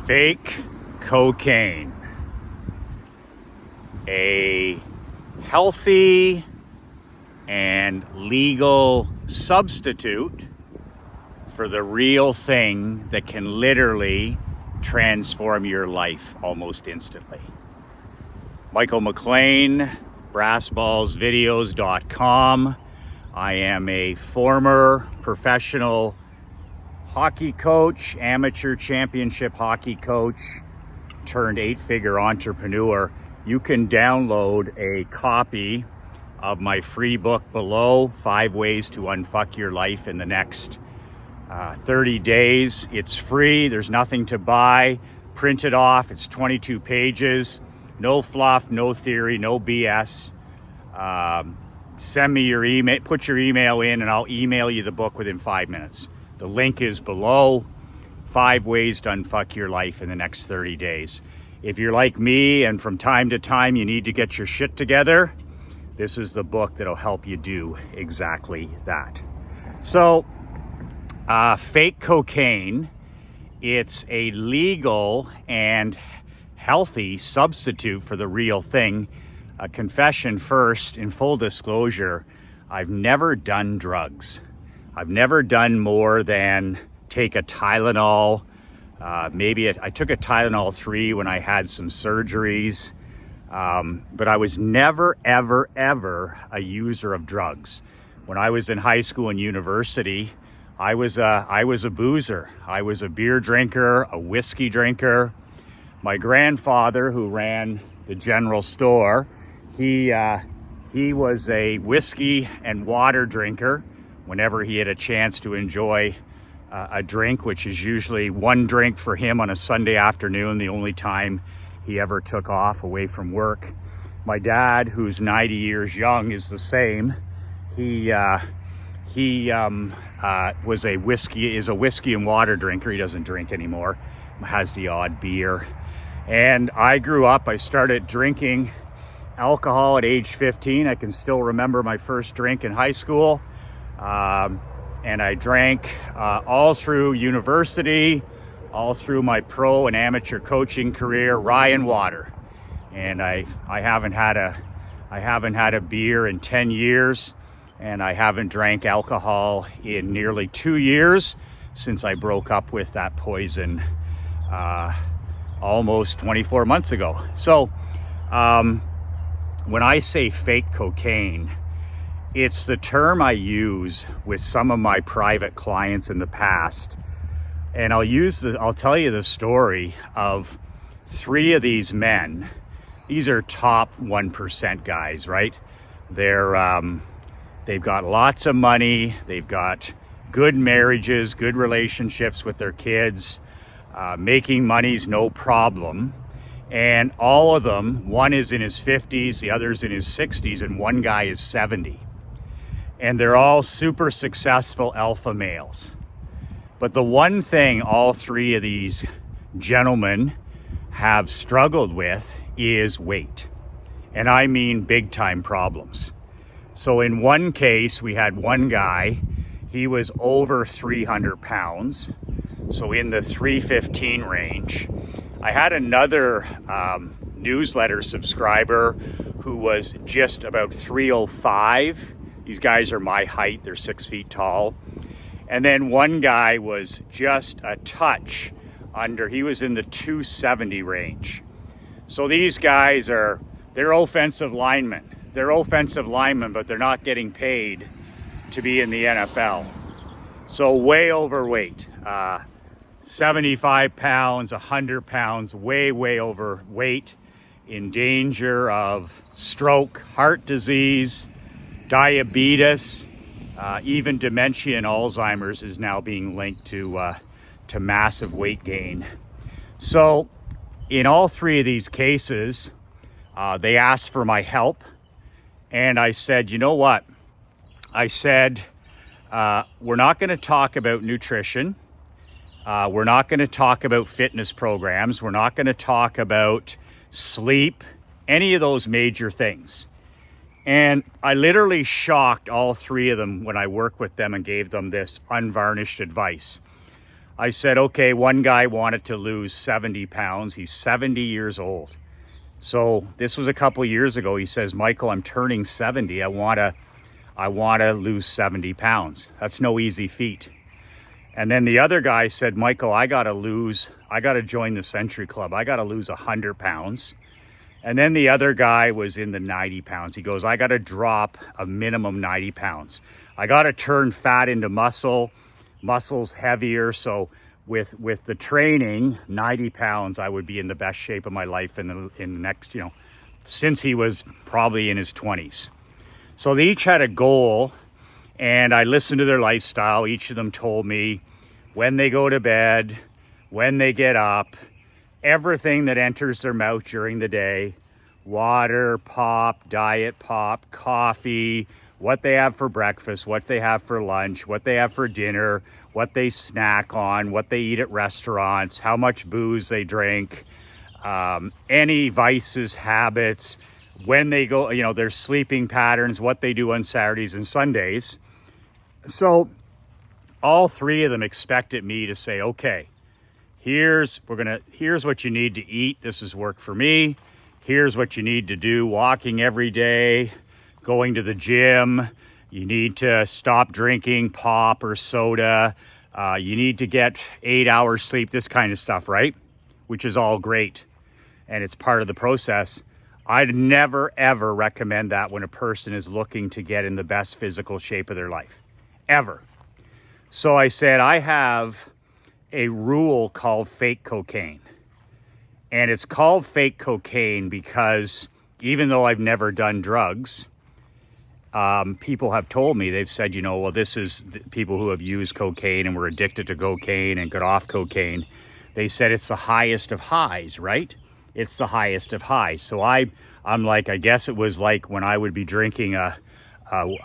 Fake cocaine, a healthy and legal substitute for the real thing that can literally transform your life almost instantly. Michael McLean, brassballsvideos.com. I am a former professional hockey coach, amateur championship hockey coach, turned 8-figure entrepreneur. You can download a copy of my free book below, 5 Ways to Unfuck Your Life in the next 30 days. It's free. There's nothing to buy. Print it off. It's 22 pages. No fluff, no theory, no BS. Send me your email, put your email in, and I'll email you the book within 5 minutes. The link is below. 5 Ways to Unfuck Your Life in the next 30 days. If you're like me and from time to time you need to get your shit together, this is the book that'll help you do exactly that. So, fake cocaine, it's a legal and healthy substitute for the real thing. A confession first, in full disclosure, I've never done drugs. I've never done more than take a Tylenol. I took a Tylenol 3 when I had some surgeries, but I was never, ever, ever a user of drugs. When I was in high school and university, I was a boozer. I was a beer drinker, a whiskey drinker. My grandfather, who ran the general store, he was a whiskey and water drinker. Whenever he had a chance to enjoy a drink, which is usually one drink for him on a Sunday afternoon, the only time he ever took off away from work. My dad, who's 90 years young, is the same. He is a whiskey and water drinker. He doesn't drink anymore, has the odd beer. And I grew up, I started drinking alcohol at age 15. I can still remember my first drink in high school. And I drank all through university, all through my pro and amateur coaching career, rye and water. And I haven't had a beer in 10 years, and I haven't drank alcohol in nearly 2 years since I broke up with that poison almost 24 months ago. So when I say fake cocaine, it's the term I use with some of my private clients in the past. And I'll tell you the story of 3 of these men. These are top 1% guys, right? They've got lots of money. They've got good marriages, good relationships with their kids. Making money's no problem. And all of them, one is in his 50s, the other's in his 60s, and one guy is 70. And they're all super successful alpha males. But the one thing all 3 of these gentlemen have struggled with is weight. And I mean big time problems. So in one case, we had one guy, he was over 300 pounds. So in the 315 range. I had another newsletter subscriber who was just about 305. These guys are my height, they're 6 feet tall. And then one guy was just a touch under, he was in the 270 range. So these guys they're offensive linemen. They're offensive linemen, but they're not getting paid to be in the NFL. So way overweight, 75 pounds, 100 pounds, way overweight, in danger of stroke, heart disease, diabetes, even dementia and Alzheimer's is now being linked to massive weight gain. So in all 3 of these cases, they asked for my help. And I said, you know what? I said, we're not going to talk about nutrition. We're not going to talk about fitness programs. We're not going to talk about sleep, any of those major things. And I literally shocked all 3 of them when I worked with them and gave them this unvarnished advice. I said, okay, one guy wanted to lose 70 pounds. He's 70 years old. So this was a couple years ago. He says, Michael, I'm turning 70. I want to lose 70 pounds. That's no easy feat. And then the other guy said, Michael, I got to join the Century Club. I got to lose 100 pounds. And then the other guy was in the 90 pounds. He goes, I got to drop a minimum 90 pounds. I got to turn fat into muscle's heavier. So with the training, 90 pounds, I would be in the best shape of my life in the next, since he was probably in his 20s. So they each had a goal, and I listened to their lifestyle. Each of them told me when they go to bed, when they get up, everything that enters their mouth during the day, water, pop, diet pop, coffee, what they have for breakfast, what they have for lunch, what they have for dinner, what they snack on, what they eat at restaurants, how much booze they drink, any vices, habits, when they go, their sleeping patterns, what they do on Saturdays and Sundays. So all three of them expected me to say, okay, here's what you need to eat. This has worked for me. Here's what you need to do. Walking every day, going to the gym. You need to stop drinking pop or soda. You need to get 8 hours sleep, this kind of stuff, right? Which is all great. And it's part of the process. I'd never, ever recommend that when a person is looking to get in the best physical shape of their life. Ever. So I said, I have a rule called fake cocaine. And it's called fake cocaine because even though I've never done drugs, people have told me, they've said, well, this is people who have used cocaine and were addicted to cocaine and got off cocaine. They said it's the highest of highs, right? It's the highest of highs. So I'm like, I guess it was like when I would be drinking a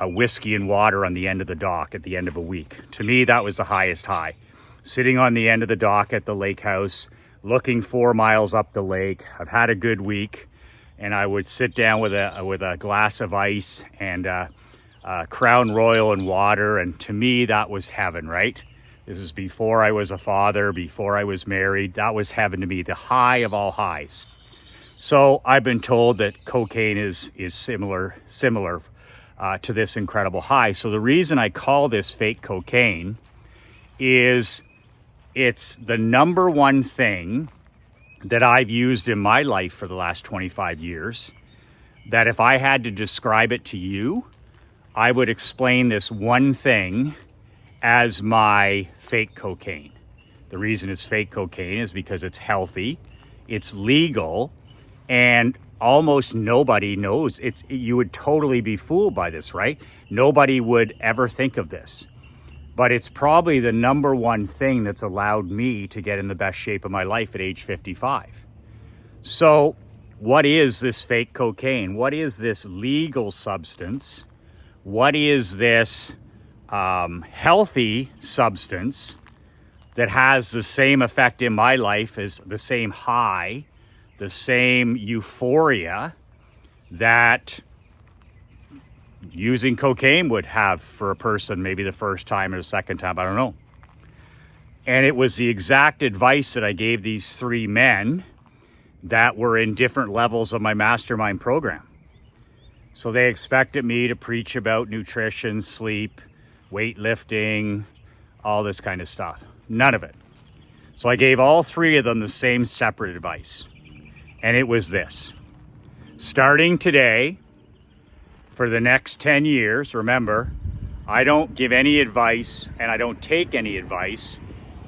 whiskey and water on the end of the dock at the end of a week. To me, that was the highest high. Sitting on the end of the dock at the lake house, looking 4 miles up the lake. I've had a good week, and I would sit down with a glass of ice and Crown Royal and water, and to me, that was heaven, right? This is before I was a father, before I was married. That was heaven to me, the high of all highs. So I've been told that cocaine is similar to this incredible high. So the reason I call this fake cocaine is it's the number one thing that I've used in my life for the last 25 years, that if I had to describe it to you, I would explain this one thing as my fake cocaine. The reason it's fake cocaine is because it's healthy, it's legal, and almost nobody knows. You would totally be fooled by this, right? Nobody would ever think of this. But it's probably the number one thing that's allowed me to get in the best shape of my life at age 55. So what is this fake cocaine? What is this legal substance? What is this healthy substance that has the same effect in my life as the same high, the same euphoria that using cocaine would have for a person, maybe the first time or the second time, I don't know. And it was the exact advice that I gave these three men that were in different levels of my mastermind program. So they expected me to preach about nutrition, sleep, weightlifting, all this kind of stuff. None of it. So I gave all three of them the same separate advice. And it was this: starting today, for the next 10 years, remember, I don't give any advice and I don't take any advice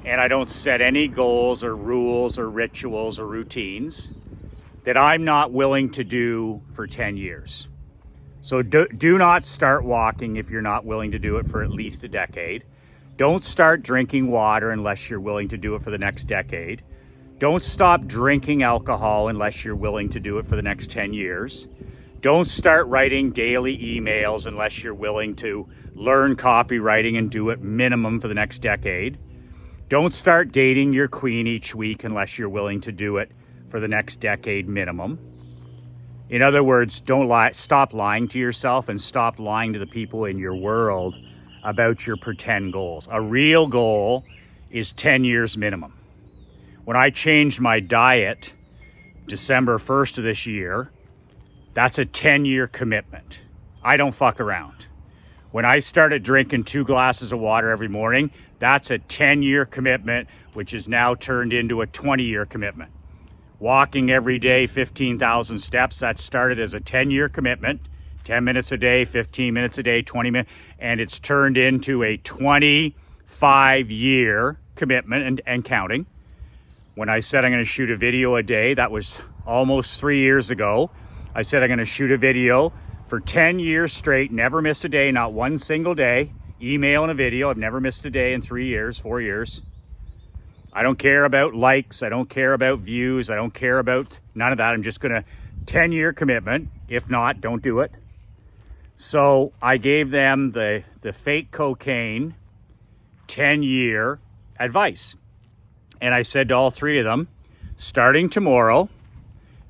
and I don't set any goals or rules or rituals or routines that I'm not willing to do for 10 years. So do not start walking if you're not willing to do it for at least a decade. Don't start drinking water unless you're willing to do it for the next decade. Don't stop drinking alcohol unless you're willing to do it for the next 10 years. Don't start writing daily emails unless you're willing to learn copywriting and do it minimum for the next decade. Don't start dating your queen each week unless you're willing to do it for the next decade minimum. In other words, don't lie. Stop lying to yourself and stop lying to the people in your world about your pretend goals. A real goal is 10 years minimum. When I changed my diet December 1st of this year, that's a 10-year commitment. I don't fuck around. When I started drinking 2 glasses of water every morning, that's a 10-year commitment, which is now turned into a 20-year commitment. Walking every day, 15,000 steps, that started as a 10-year commitment, 10 minutes a day, 15 minutes a day, 20 minutes, and it's turned into a 25-year commitment and counting. When I said I'm going to shoot a video a day, that was almost 3 years ago. I said I'm going to shoot a video for 10 years straight, never miss a day, not one single day. Email and a video. I've never missed a day in 3 years, 4 years. I don't care about likes. I don't care about views. I don't care about none of that. I'm just going to 10-year commitment. If not, don't do it. So I gave them the fake cocaine 10-year advice. And I said to all 3 of them, starting tomorrow,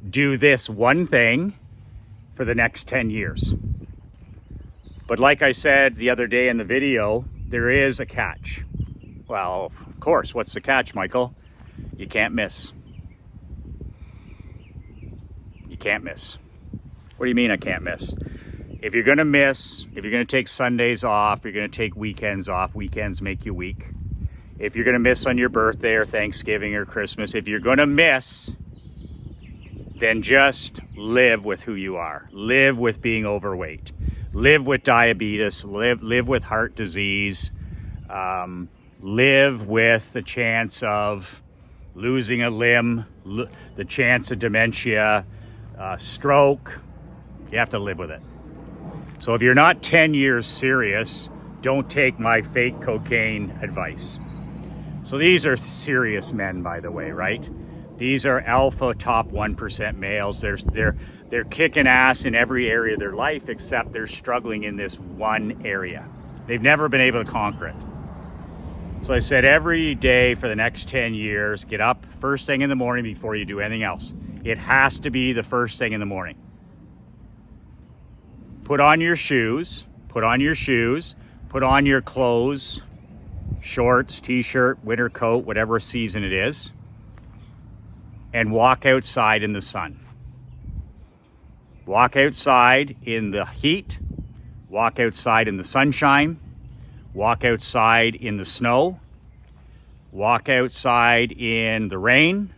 do this one thing for the next 10 years. But like I said the other day in the video, there is a catch. Well, of course, what's the catch, Michael? You can't miss. You can't miss. What do you mean I can't miss? If you're gonna miss, if you're gonna take Sundays off, you're gonna take weekends off, weekends make you weak. If you're gonna miss on your birthday or Thanksgiving or Christmas, if you're gonna miss, then just live with who you are. Live with being overweight. Live with diabetes. Live with heart disease. Live with the chance of losing a limb, the chance of dementia, stroke. You have to live with it. So if you're not 10 years serious, don't take my fake cocaine advice. So these are serious men, by the way, right? These are alpha top 1% males. They're kicking ass in every area of their life, except they're struggling in this one area. They've never been able to conquer it. So I said every day for the next 10 years, get up first thing in the morning before you do anything else. It has to be the first thing in the morning. Put on your shoes, put on your clothes, shorts, t-shirt, winter coat, whatever season it is, and walk outside in the sun. Walk outside in the heat, walk outside in the sunshine, walk outside in the snow, walk outside in the rain,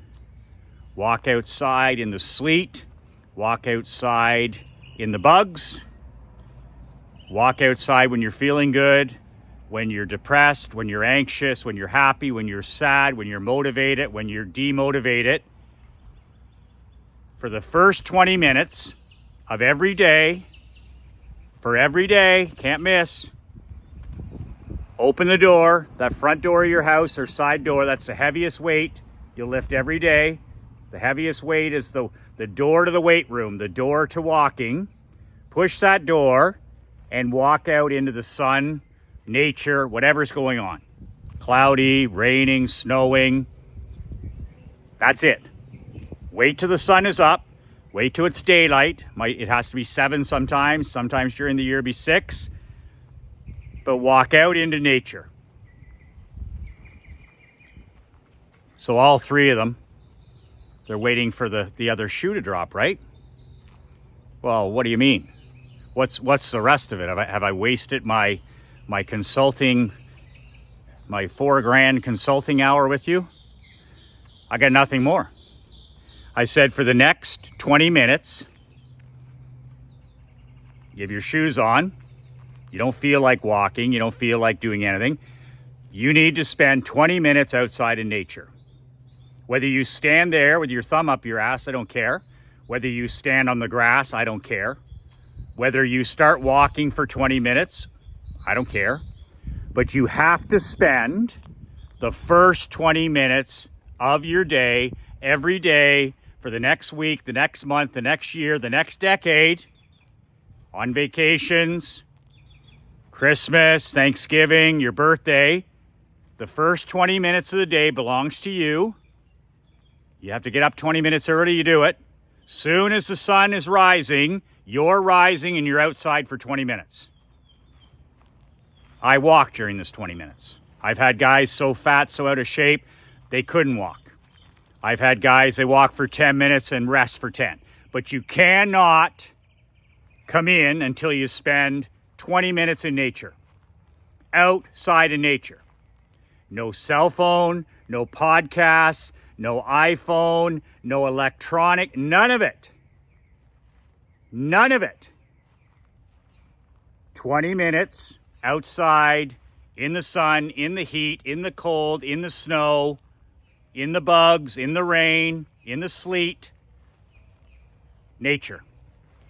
walk outside in the sleet, walk outside in the bugs, walk outside when you're feeling good, when you're depressed, when you're anxious, when you're happy, when you're sad, when you're motivated, when you're demotivated. For the first 20 minutes of every day, for every day, can't miss, open the door, that front door of your house or side door, that's the heaviest weight you'll lift every day. The heaviest weight is the door to the weight room, the door to walking. Push that door and walk out into the sun, nature, whatever's going on. Cloudy, raining, snowing. That's it. Wait till the sun is up. Wait till it's daylight. It has to be 7 sometimes. Sometimes during the year be 6. But walk out into nature. So all 3 of them, they're waiting for the other shoe to drop, right? Well, what do you mean? What's the rest of it? Have I wasted my consulting, my $4,000 consulting hour with you? I got nothing more. I said for the next 20 minutes, you have your shoes on. You don't feel like walking. You don't feel like doing anything. You need to spend 20 minutes outside in nature. Whether you stand there with your thumb up your ass, I don't care. Whether you stand on the grass, I don't care. Whether you start walking for 20 minutes, I don't care. But you have to spend the first 20 minutes of your day, every day, for the next week, the next month, the next year, the next decade, on vacations, Christmas, Thanksgiving, your birthday. The first 20 minutes of the day belongs to you. You have to get up 20 minutes early, you do it. Soon as the sun is rising, you're rising and you're outside for 20 minutes. I walk during this 20 minutes. I've had guys so fat, so out of shape, they couldn't walk. I've had guys, they walk for 10 minutes and rest for 10. But you cannot come in until you spend 20 minutes in nature, outside in nature. No cell phone, no podcasts, no iPhone, no electronic, none of it. None of it. 20 minutes outside, in the sun, in the heat, in the cold, in the snow, in the bugs, in the rain, in the sleet. Nature.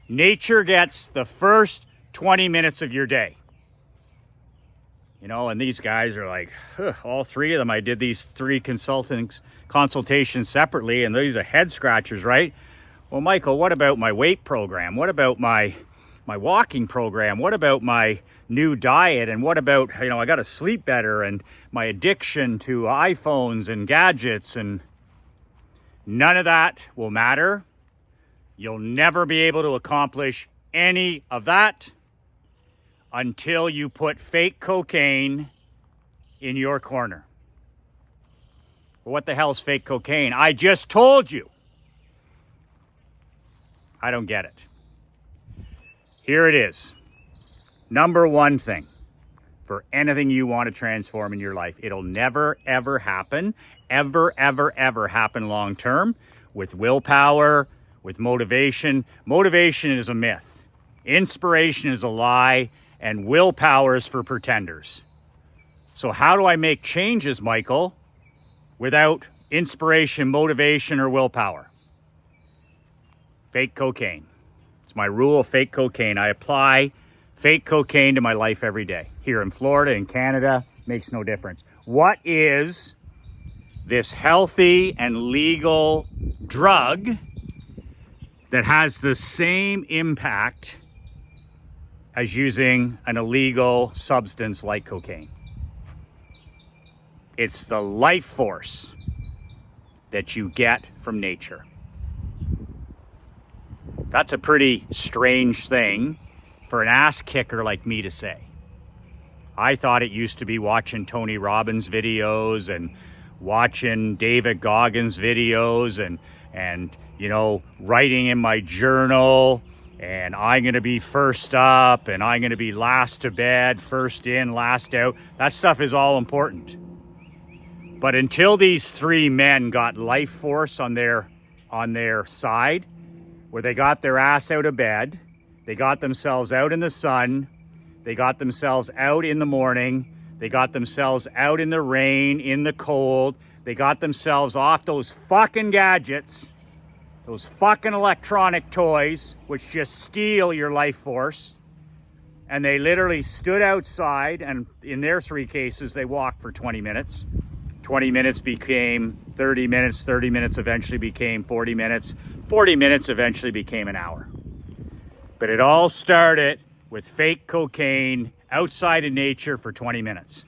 Nature gets the first 20 minutes of your day. You know, and these guys are like, all three of them, I did these 3 consultations separately, and these are head scratchers, right? Well, Michael, what about my weight program? What about my walking program? What about my new diet? And what about, you know, I got to sleep better, and my addiction to iPhones and gadgets? And none of that will matter. You'll never be able to accomplish any of that until you put fake cocaine in your corner. What the hell is fake cocaine? I just told you. I don't get it. Here it is. Number one thing for anything you want to transform in your life. It'll never, ever happen. Ever, ever, ever happen long term with willpower, with motivation. Motivation is a myth. Inspiration is a lie. And willpower is for pretenders. So how do I make changes, Michael, without inspiration, motivation, or willpower? Fake cocaine. It's my rule of fake cocaine. I apply fake cocaine to my life every day. Here in Florida, in Canada, makes no difference. What is this healthy and legal drug that has the same impact as using an illegal substance like cocaine? It's the life force that you get from nature. That's a pretty strange thing for an ass kicker like me to say. I thought it used to be watching Tony Robbins videos and watching David Goggins videos and you know, writing in my journal, and I'm going to be first up, and I'm going to be last to bed, first in, last out. That stuff is all important. But until these 3 men got life force on their side, where they got their ass out of bed, they got themselves out in the sun, they got themselves out in the morning, they got themselves out in the rain, in the cold, they got themselves off those fucking gadgets, those fucking electronic toys, which just steal your life force. And they literally stood outside, and in their 3 cases, they walked for 20 minutes. 20 minutes became 30 minutes, 30 minutes eventually became 40 minutes, 40 minutes eventually became an hour. But it all started with fake cocaine outside in nature for 20 minutes.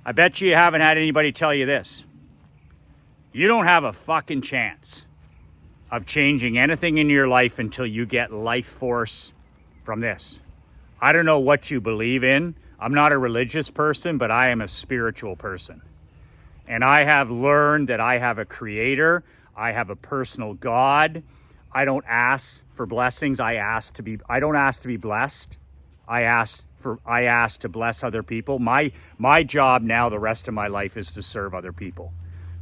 I bet you haven't had anybody tell you this. You don't have a fucking chance of changing anything in your life until you get life force from this. I don't know what you believe in. I'm not a religious person, but I am a spiritual person. And I have learned that I have a creator. I have a personal God. I don't ask for blessings. I don't ask to be blessed. I ask to bless other people. My job now, the rest of my life, is to serve other people.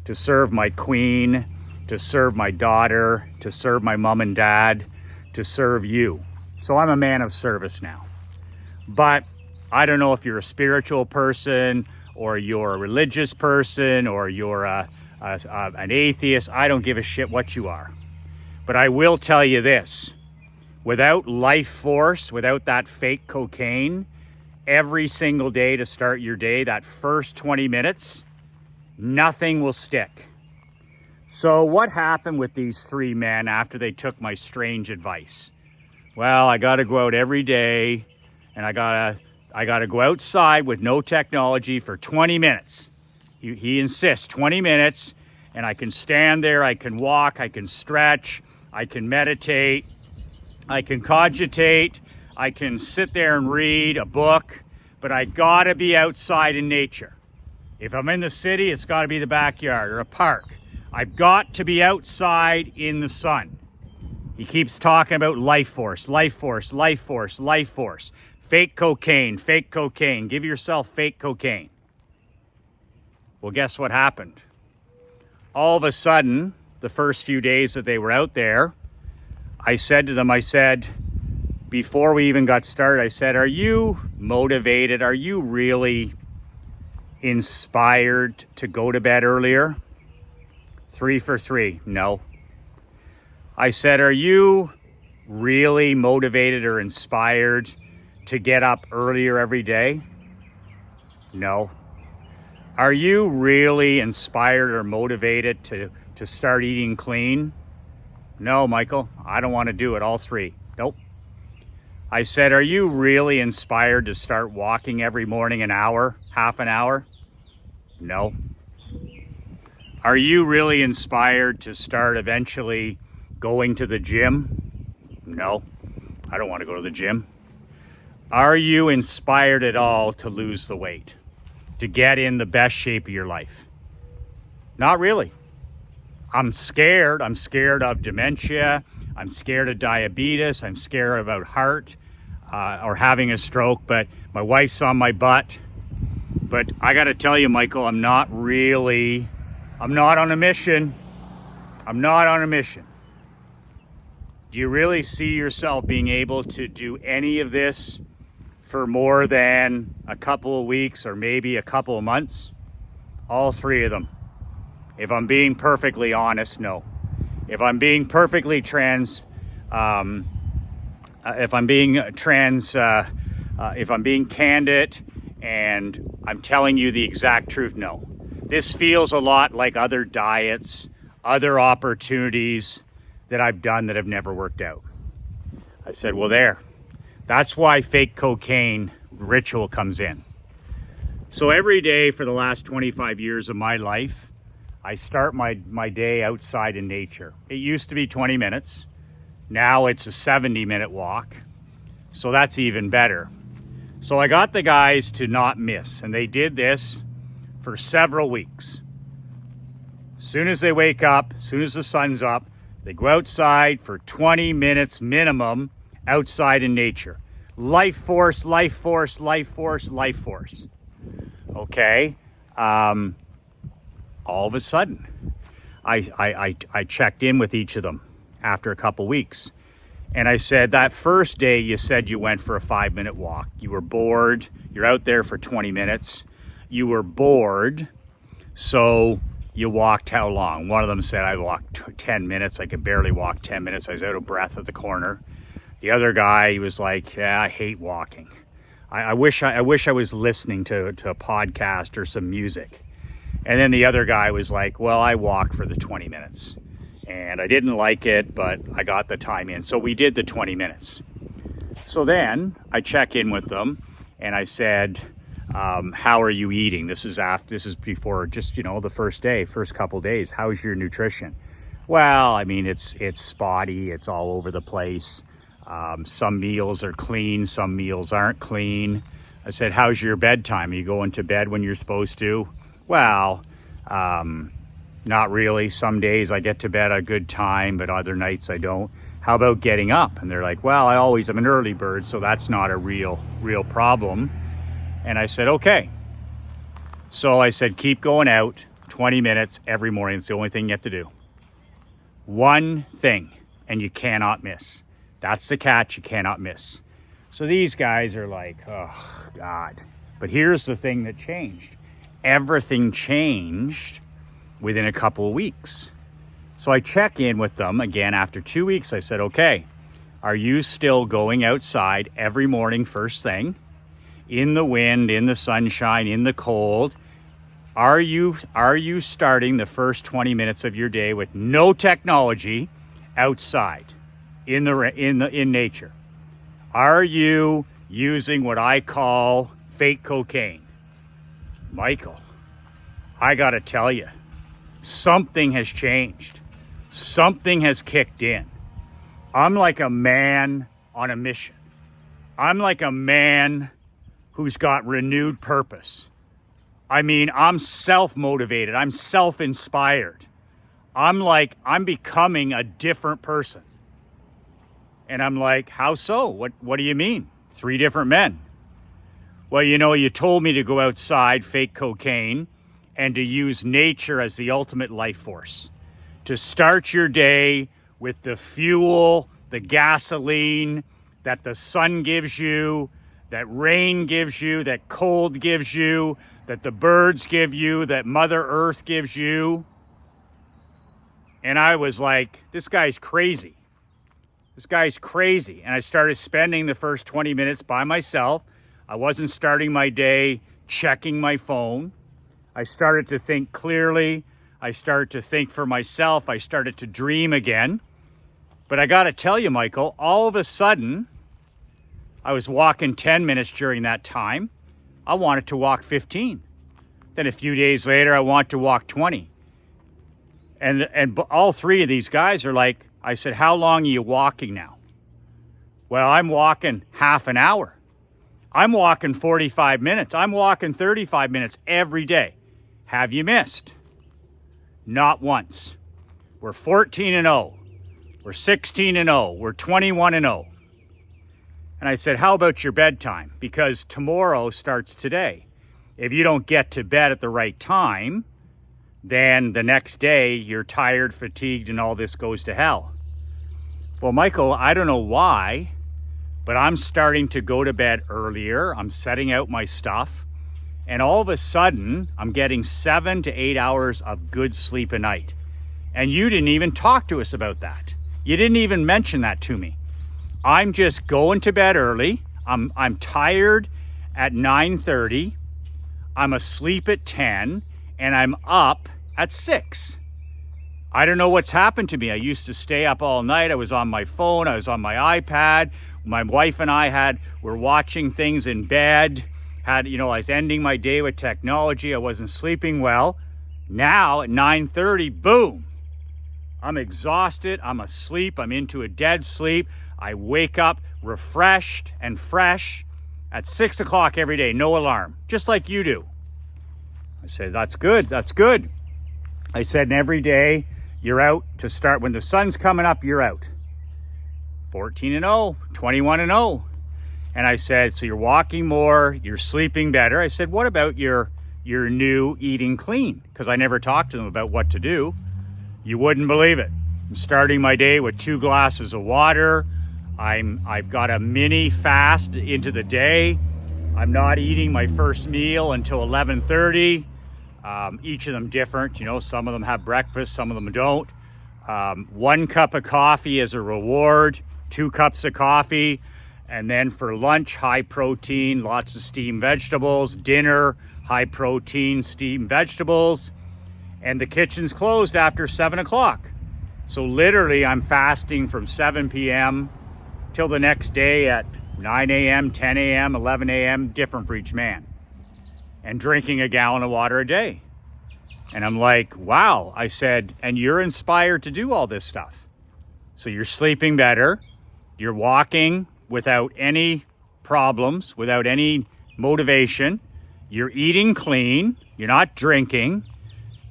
To serve my queen, to serve my daughter, to serve my mom and dad, to serve you. So I'm a man of service now. But I don't know if you're a spiritual person or you're a religious person or you're an atheist. I don't give a shit what you are. But I will tell you this. Without life force, without that fake cocaine, every single day to start your day, that first 20 minutes, nothing will stick. So what happened with these 3 men after they took my strange advice? Well, I got to go out every day, and I got to go outside with no technology for 20 minutes. He insists, 20 minutes, and I can stand there, I can walk, I can stretch, I can meditate, I can cogitate, I can sit there and read a book, but I got to be outside in nature. If I'm in the city, it's got to be the backyard or a park. I've got to be outside in the sun. He keeps talking about life force, life force, life force, life force. Fake cocaine, fake cocaine. Give yourself fake cocaine. Well, guess what happened? All of a sudden, the first few days that they were out there, I said to them, before we even got started, I said, are you motivated? Are you really inspired to go to bed earlier? 3 for 3, no. I said, are you really motivated or inspired to get up earlier every day? No. Are you really inspired or motivated to start eating clean? No, Michael, I don't want to do it. All 3. Nope. I said, are you really inspired to start walking every morning an hour, half an hour? No. Are you really inspired to start eventually going to the gym? No, I don't want to go to the gym. Are you inspired at all to lose the weight, to get in the best shape of your life? Not really. I'm scared. I'm scared of dementia. I'm scared of diabetes. I'm scared about heart or having a stroke, but my wife's on my butt. But I got to tell you, Michael, I'm not on a mission. I'm not on a mission. Do you really see yourself being able to do any of this for more than a couple of weeks or maybe a couple of months? All 3 of them. If I'm being perfectly honest, no. If I'm being perfectly if I'm being candid and I'm telling you the exact truth, no. This feels a lot like other diets, other opportunities that I've done that have never worked out. I said, well, that's why fake cocaine ritual comes in. So every day for the last 25 years of my life, I start my day outside in nature. It used to be 20 minutes. Now it's a 70-minute walk. So that's even better. So I got the guys to not miss, and they did this for several weeks. As soon as they wake up, as soon as the sun's up, they go outside for 20 minutes minimum outside in nature. Life force, life force, life force, life force. Okay. All of a sudden, I checked in with each of them after a couple weeks. And I said, that first day you said you went for a 5-minute walk. You were bored. You're out there for 20 minutes. You were bored. So you walked how long? One of them said, I walked 10 minutes. I could barely walk 10 minutes. I was out of breath at the corner. The other guy, he was like, yeah, I hate walking. I wish I was listening to a podcast or some music. And then the other guy was like, well, I walked for the 20 minutes. And I didn't like it, but I got the time in. So we did the 20 minutes. So then I check in with them and I said, how are you eating? This is before just, the first couple days. How's your nutrition? Well, I mean, it's spotty. It's all over the place. Some meals are clean. Some meals aren't clean. I said, how's your bedtime? Are you going to bed when you're supposed to? Well, not really. Some days I get to bed at a good time, but other nights I don't. How about getting up? And they're like, well, I'm an early bird, so that's not a real problem. And I said, okay. So I said, keep going out 20 minutes every morning. It's the only thing you have to do. One thing, and you cannot miss. That's the catch, you cannot miss. So these guys are like, oh, God. But here's the thing that changed. Everything changed within a couple of weeks. So I check in with them again after 2 weeks. I said, okay, are you still going outside every morning first thing? In the wind, in the sunshine, in the cold? Are you starting the first 20 minutes of your day with no technology outside in nature? Are you using what I call fake cocaine? Michael, I got to tell you, something has changed. Something has kicked in. I'm like a man on a mission. I'm like a man who's got renewed purpose. I'm self-motivated. I'm self-inspired. I'm becoming a different person. And I'm like, how so? What do you mean? 3 different men. Well, you told me to go outside, fake cocaine, and to use nature as the ultimate life force. To start your day with the fuel, the gasoline that the sun gives you, that rain gives you, that cold gives you, that the birds give you, that Mother Earth gives you. And I was like, this guy's crazy. This guy's crazy. And I started spending the first 20 minutes by myself. I wasn't starting my day checking my phone. I started to think clearly. I started to think for myself. I started to dream again. But I got to tell you, Michael, all of a sudden, I was walking 10 minutes during that time. I wanted to walk 15. Then a few days later, I want to walk 20. And all 3 of these guys are like, I said, how long are you walking now? Well, I'm walking half an hour. I'm walking 45 minutes. I'm walking 35 minutes every day. Have you missed? Not once. We're 14-0. We're 16-0. We're 21-0. And I said, how about your bedtime? Because tomorrow starts today. If you don't get to bed at the right time, then the next day you're tired, fatigued, and all this goes to hell. Well, Michael, I don't know why, but I'm starting to go to bed earlier. I'm setting out my stuff. And all of a sudden, I'm getting 7 to 8 hours of good sleep a night. And you didn't even talk to us about that. You didn't even mention that to me. I'm just going to bed early. I'm tired at 9:30. I'm asleep at 10, and I'm up at 6. I don't know what's happened to me. I used to stay up all night. I was on my phone. I was on my iPad. My wife and I were watching things in bed. I was ending my day with technology. I wasn't sleeping well. Now at 9:30, boom. I'm exhausted. I'm asleep. I'm into a dead sleep. I wake up refreshed and fresh at 6 o'clock every day. No alarm, just like you do. I said, that's good. That's good. I said, and every day you're out to start. When the sun's coming up, you're out. 14-0, 21-0. And I said, so you're walking more, you're sleeping better. I said, what about your new eating clean? Because I never talked to them about what to do. You wouldn't believe it. I'm starting my day with 2 glasses of water. I've got a mini fast into the day. I'm not eating my first meal until 11:30. Each of them different. Some of them have breakfast, some of them don't. 1 cup of coffee as a reward, 2 cups of coffee. And then for lunch, high protein, lots of steamed vegetables. Dinner, high protein, steamed vegetables. And the kitchen's closed after 7 o'clock. So literally I'm fasting from 7 p.m. till the next day at 9 a.m., 10 a.m., 11 a.m., different for each man. And drinking a gallon of water a day. And I'm like, wow. I said, and you're inspired to do all this stuff. So you're sleeping better. You're walking without any problems, without any motivation. You're eating clean. You're not drinking.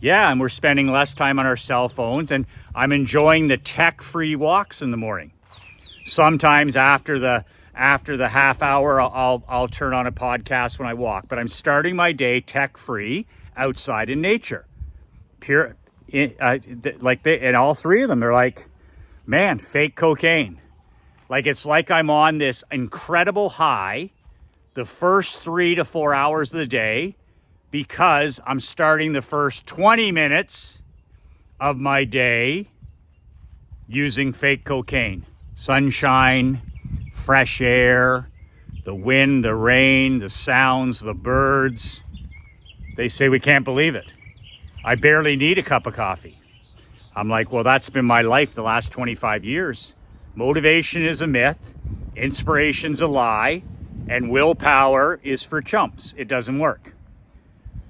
Yeah, and we're spending less time on our cell phones. And I'm enjoying the tech-free walks in the morning. Sometimes after the half hour, I'll turn on a podcast when I walk. But I'm starting my day tech-free outside in nature. Pure, and all 3 of them, they're like, man, fake cocaine. Like it's like I'm on this incredible high the first 3 to 4 hours of the day because I'm starting the first 20 minutes of my day using fake cocaine. Sunshine, fresh air, the wind, the rain, the sounds, the birds. They say we can't believe it. I barely need a cup of coffee. I'm like, well, that's been my life the last 25 years. Motivation is a myth, inspiration's a lie, and willpower is for chumps. It doesn't work.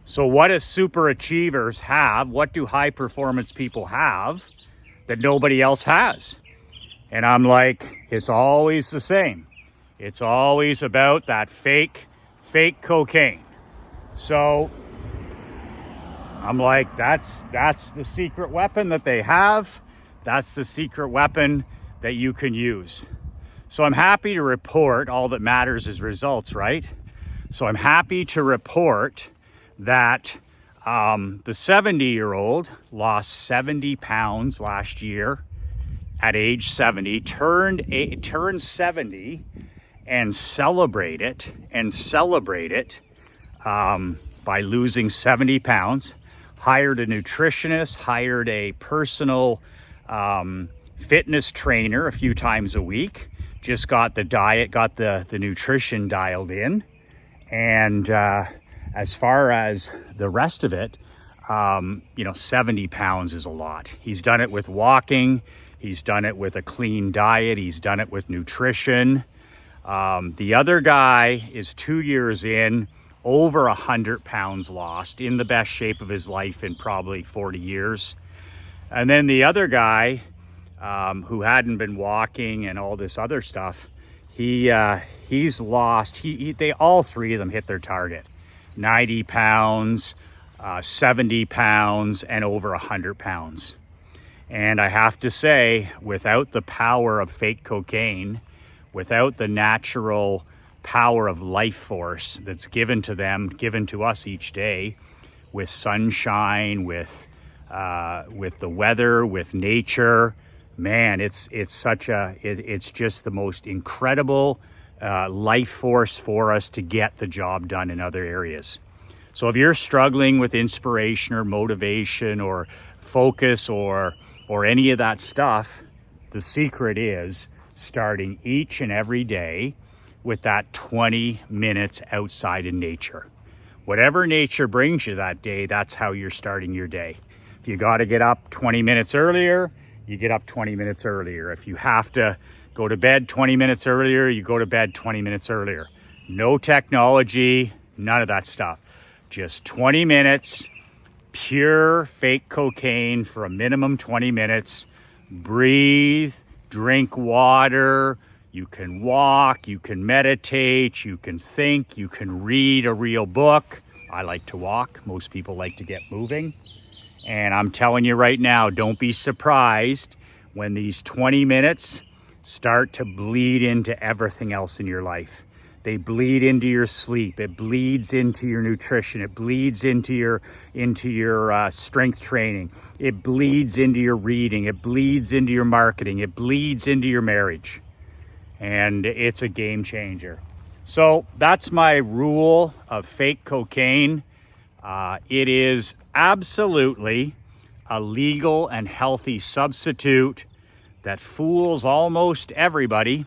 So what do super achievers have? What do high performance people have that nobody else has? And I'm like, it's always the same. It's always about that fake cocaine. So I'm like, that's the secret weapon that they have. That's the secret weapon that you can use. So I'm happy to report, all that matters is results, right? So I'm happy to report that the 70-year-old lost 70 pounds last year at age 70, turned 70, and celebrate it by losing 70 pounds. Hired a nutritionist, hired a personal fitness trainer a few times a week, just got the diet, got the nutrition dialed in. And as far as the rest of it, 70 pounds is a lot. He's done it with walking. He's done it with a clean diet. He's done it with nutrition. The other guy is 2 years in, over 100 pounds lost, in the best shape of his life in probably 40 years. And then the other guy, who hadn't been walking and all this other stuff, he's lost, they all three of them hit their target. 90 pounds, 70 pounds, and over 100 pounds. And I have to say, without the power of fake cocaine, without the natural power of life force that's given to them, given to us each day, with sunshine, with the weather, with nature, man, it's just the most incredible life force for us to get the job done in other areas. So if you're struggling with inspiration or motivation or focus or any of that stuff, the secret is starting each and every day with that 20 minutes outside in nature. Whatever nature brings you that day, that's how you're starting your day. If you got to get up 20 minutes earlier, you get up 20 minutes earlier. If you have to go to bed 20 minutes earlier, you go to bed 20 minutes earlier. No technology, none of that stuff. Just 20 minutes, pure fake cocaine for a minimum 20 minutes. Breathe, drink water. You can walk, you can meditate, you can think, you can read a real book. I like to walk. Most people like to get moving. And I'm telling you right now, don't be surprised when these 20 minutes start to bleed into everything else in your life. They bleed into your sleep. It bleeds into your nutrition. It bleeds into your strength training. It bleeds into your reading. It bleeds into your marketing. It bleeds into your marriage. And it's a game changer. So that's my rule of fake cocaine. It is absolutely a legal and healthy substitute that fools almost everybody.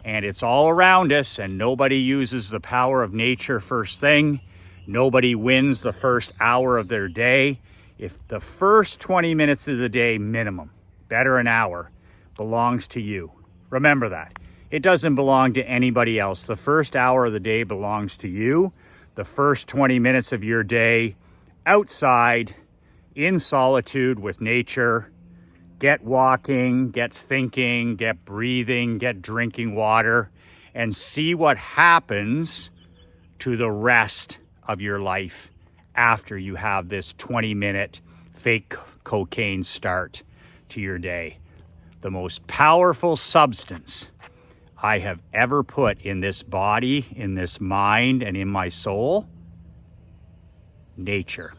And it's all around us, and nobody uses the power of nature first thing. Nobody wins the first hour of their day. If the first 20 minutes of the day minimum, better an hour, belongs to you, remember that. It doesn't belong to anybody else. The first hour of the day belongs to you. The first 20 minutes of your day outside, in solitude with nature. Get walking, get thinking, get breathing, get drinking water, and see what happens to the rest of your life after you have this 20-minute fake cocaine start to your day. The most powerful substance I have ever put in this body, in this mind, and in my soul, nature.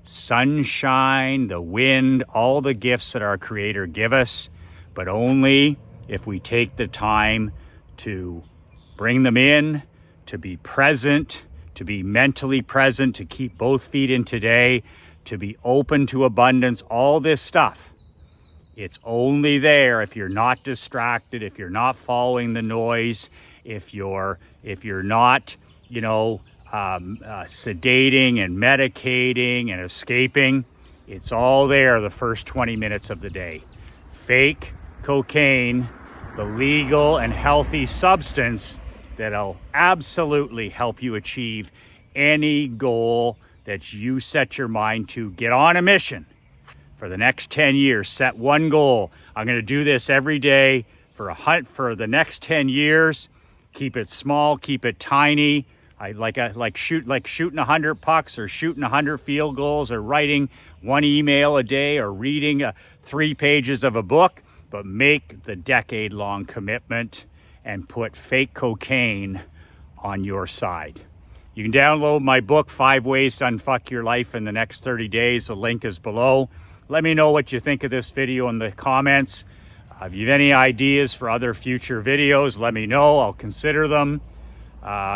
Sunshine, the wind, all the gifts that our Creator give us, but only if we take the time to bring them in, to be present, to be mentally present, to keep both feet in today, to be open to abundance, all this stuff. It's only there if you're not distracted, if you're not following the noise, if you're not, sedating and medicating and escaping. It's all there the first 20 minutes of the day. Fake cocaine, the legal and healthy substance that'll absolutely help you achieve any goal that you set your mind to. Get on a mission for the next 10 years. Set one goal. I'm going to do this every day for the next 10 years. Keep it small, keep it tiny. I like shooting 100 pucks or shooting 100 field goals or writing one email a day or reading 3 pages of a book, but make the decade-long commitment and put fake cocaine on your side. You can download my book, 5 Ways to Unfuck Your Life in the Next 30 Days. The link is below. Let me know what you think of this video in the comments. If you have any ideas for other future videos, let me know. I'll consider them.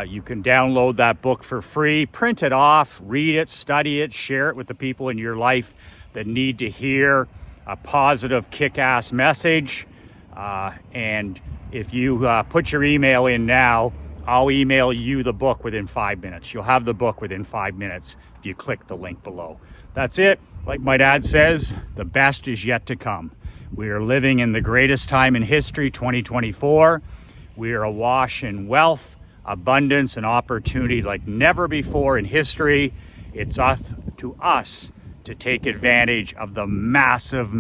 You can download that book for free, print it off, read it, study it, share it with the people in your life that need to hear a positive, kick-ass message. And if you put your email in now, I'll email you the book within 5 minutes. You'll have the book within 5 minutes if you click the link below. That's it. Like my dad says, the best is yet to come. We are living in the greatest time in history, 2024. We are awash in wealth, abundance, and opportunity like never before in history. It's up to us to take advantage of the massive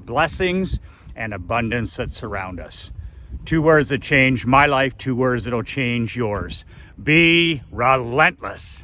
blessings and abundance that surround us. 2 words that change my life, 2 words that'll change yours. Be relentless.